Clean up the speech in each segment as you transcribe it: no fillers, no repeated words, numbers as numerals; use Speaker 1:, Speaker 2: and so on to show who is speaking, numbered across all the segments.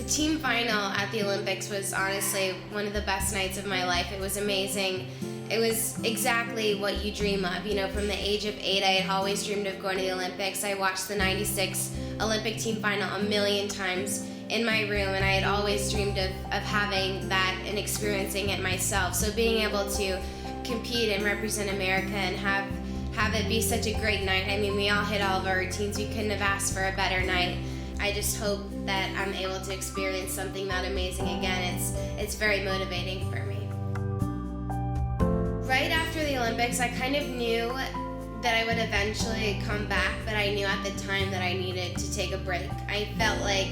Speaker 1: team final at the Olympics was honestly one of the best nights of my life. It was amazing. It was exactly what you dream of. You know, from the age of 8, I had always dreamed of going to the Olympics. I watched the '96 Olympic team final a million times in my room, and I had always dreamed of having that and experiencing it myself. So being able to compete and represent America and have it be such a great night. I mean, we all hit all of our routines. We couldn't have asked for a better night. I just hope that I'm able to experience something that amazing again. It's very motivating for me. Right after the Olympics, I kind of knew that I would eventually come back, but I knew at the time that I needed to take a break. I felt like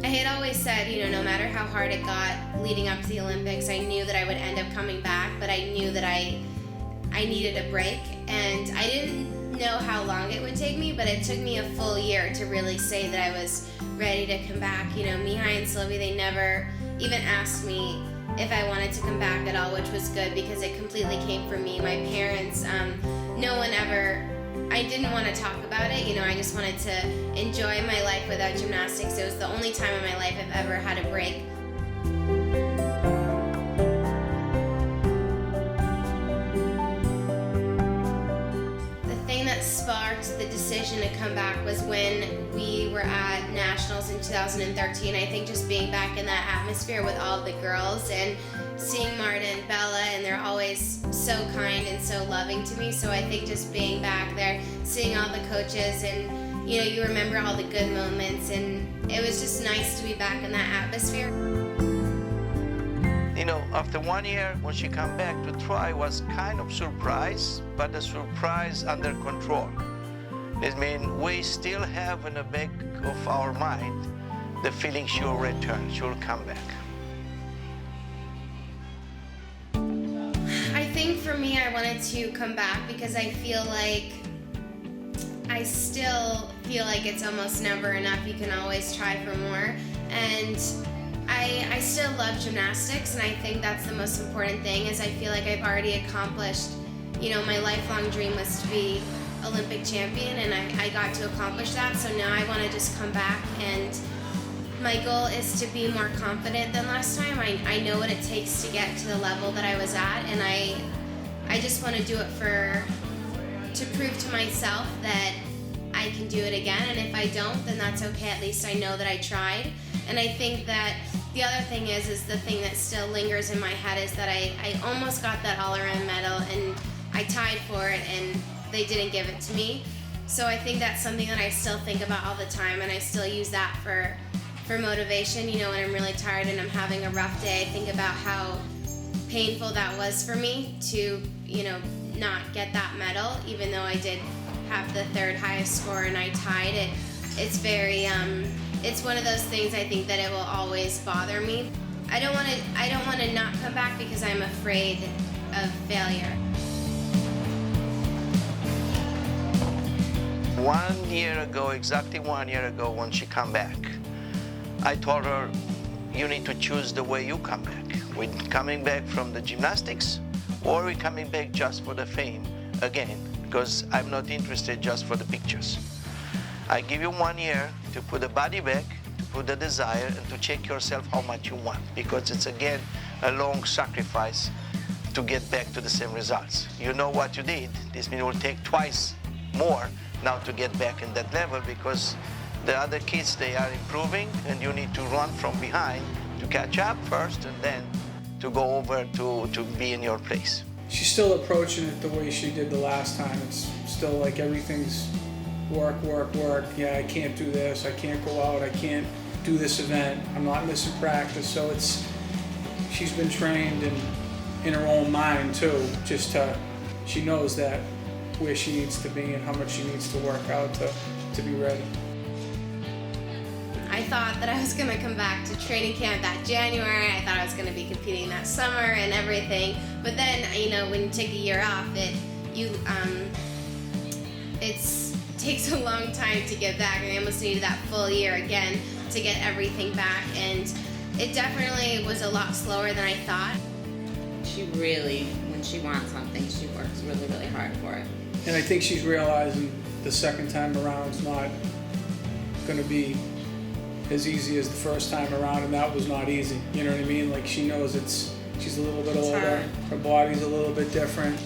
Speaker 1: I had always said, you know, no matter how hard it got leading up to the Olympics, I knew that I would end up coming back, but I knew that I needed a break, and I didn't know how long it would take me, but it took me a full year to really say that I was ready to come back. You know, Mihai and Sylvie, they never even asked me if I wanted to come back at all, which was good because it completely came from me. My parents, no one ever, I didn't want to talk about it. You know, I just wanted to enjoy my life without gymnastics. It was the only time in my life I've ever had a break. Sparked the decision to come back was when we were at Nationals in 2013. I think just being back in that atmosphere with all the girls and seeing Marta and Bella, and they're always so kind and so loving to me. So I think just being back there, seeing all the coaches, and you know, you remember all the good moments, and it was just nice to be back in that atmosphere.
Speaker 2: You know, after 1 year, when she came back to try, was kind of surprised, but a surprise under control. It means we still have in the back of our mind the feeling she will return, she will come back.
Speaker 1: I think for me, I wanted to come back because I still feel like it's almost never enough. You can always try for more. And I still love gymnastics, and I think that's the most important thing, is I feel like I've already accomplished, you know, my lifelong dream was to be Olympic champion, and I got to accomplish that. So now I want to just come back, and my goal is to be more confident than last time. I know what it takes to get to the level that I was at, and I just want to do it to prove to myself that I can do it again, and if I don't, then that's okay. At least I know that I tried. And I think that the other thing is the thing that still lingers in my head is that I almost got that all-around medal, and I tied for it, and they didn't give it to me. So I think that's something that I still think about all the time, and I still use that for motivation. You know, when I'm really tired and I'm having a rough day, I think about how painful that was for me to, you know, not get that medal, even though I did have the 3rd highest score and I tied it. It's very, it's one of those things I think that it will always bother me. I don't want to not come back because I'm afraid of failure.
Speaker 2: 1 year ago, exactly 1 year ago, when she came back, I told her, you need to choose the way you come back. We're coming back from the gymnastics, or we're coming back just for the fame again, because I'm not interested just for the pictures. I give you 1 year to put the body back, to put the desire, and to check yourself how much you want, because it's again a long sacrifice to get back to the same results. You know what you did. This means it will take twice more now to get back in that level, because the other kids, they are improving, and you need to run from behind to catch up first, and then to go over to be in your place.
Speaker 3: She's still approaching it the way she did the last time. It's still like everything's work, work, work. Yeah, I can't do this, I can't go out, I can't do this event, I'm not missing practice. So she's been trained in her own mind too, she knows that where she needs to be and how much she needs to work out to be ready.
Speaker 1: I thought that I was going to come back to training camp that January. I thought I was going to be competing that summer and everything. But then, you know, when you take a year off, it takes a long time to get back. And I almost needed that full year again to get everything back. And it definitely was a lot slower than I thought.
Speaker 4: She really, when she wants something, she works really, really hard for it.
Speaker 3: And I think she's realizing the second time around is not going to be as easy as the first time around, and that was not easy. You know what I mean? Like, she knows she's a little bit older,
Speaker 4: hard.
Speaker 3: her body's a little bit different.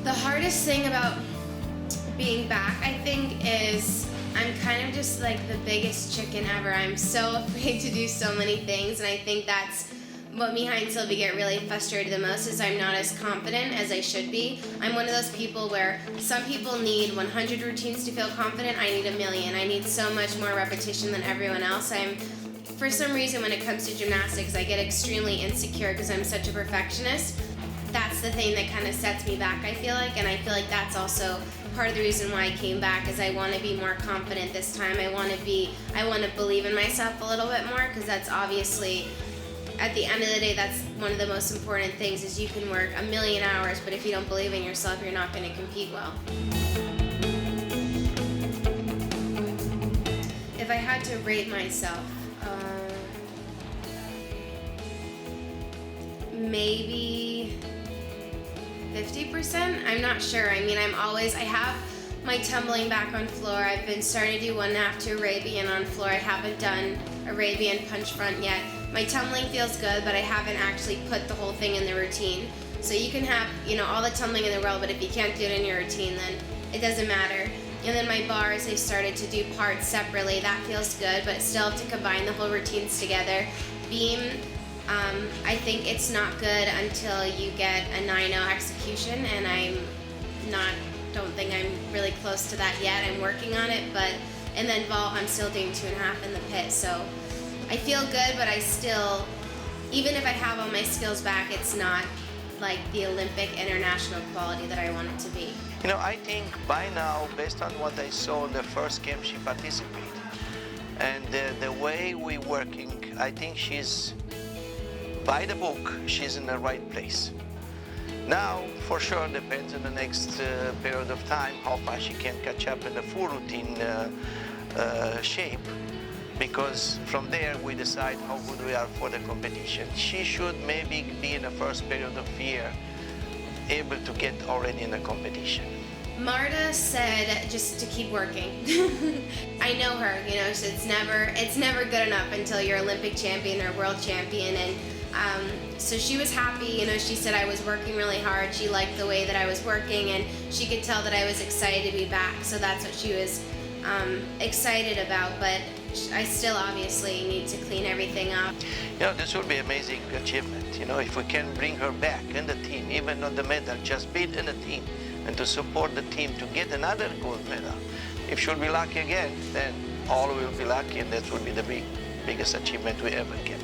Speaker 1: The hardest thing about being back, I think, is I'm kind of just like the biggest chicken ever. I'm so afraid to do so many things, and I think that's what me and Sylvie get really frustrated the most, is I'm not as confident as I should be. I'm one of those people where some people need 100 routines to feel confident. I need 1,000,000. I need so much more repetition than everyone else. For some reason, when it comes to gymnastics, I get extremely insecure because I'm such a perfectionist. That's the thing that kind of sets me back, I feel like, and I feel like that's also part of the reason why I came back, is I want to be more confident this time. I want to believe in myself a little bit more, because that's obviously, at the end of the day, that's one of the most important things, is you can work 1,000,000 hours, but if you don't believe in yourself, you're not going to compete well. If I had to rate myself, maybe 50%? I'm not sure. I mean, I have my tumbling back on floor. I've been starting to do 1.5 to Arabian on floor. I haven't done Arabian punch front yet. My tumbling feels good, but I haven't actually put the whole thing in the routine. So you can have, all the tumbling in the world, but if you can't do it in your routine, then it doesn't matter. And then my bars, I've started to do parts separately. That feels good, but still have to combine the whole routines together. Beam, I think it's not good until you get a 9-0 execution, and don't think I'm really close to that yet. I'm working on it, and then vault, I'm still doing 2.5 in the pit. So I feel good, but I still, even if I have all my skills back, it's not like the Olympic international quality that I want it to be.
Speaker 2: I think by now, based on what I saw in the first game she participated, and the way we're working, I think she's, by the book, she's in the right place. Now, for sure, depends on the next period of time, how fast she can catch up in the full routine shape, because from there we decide how good we are for the competition. She should maybe be in the first period of year able to get already in the competition.
Speaker 1: Marta said just to keep working. I know her, so it's never good enough until you're Olympic champion or world champion, and so she was happy. She said I was working really hard. She liked the way that I was working, and she could tell that I was excited to be back. So that's what she was excited about. But I still obviously need to clean everything up.
Speaker 2: This would be an amazing achievement. If we can bring her back in the team, even not the medal, just be in the team, and to support the team to get another gold medal. If she'll be lucky again, then all will be lucky, and that will be the biggest achievement we ever get.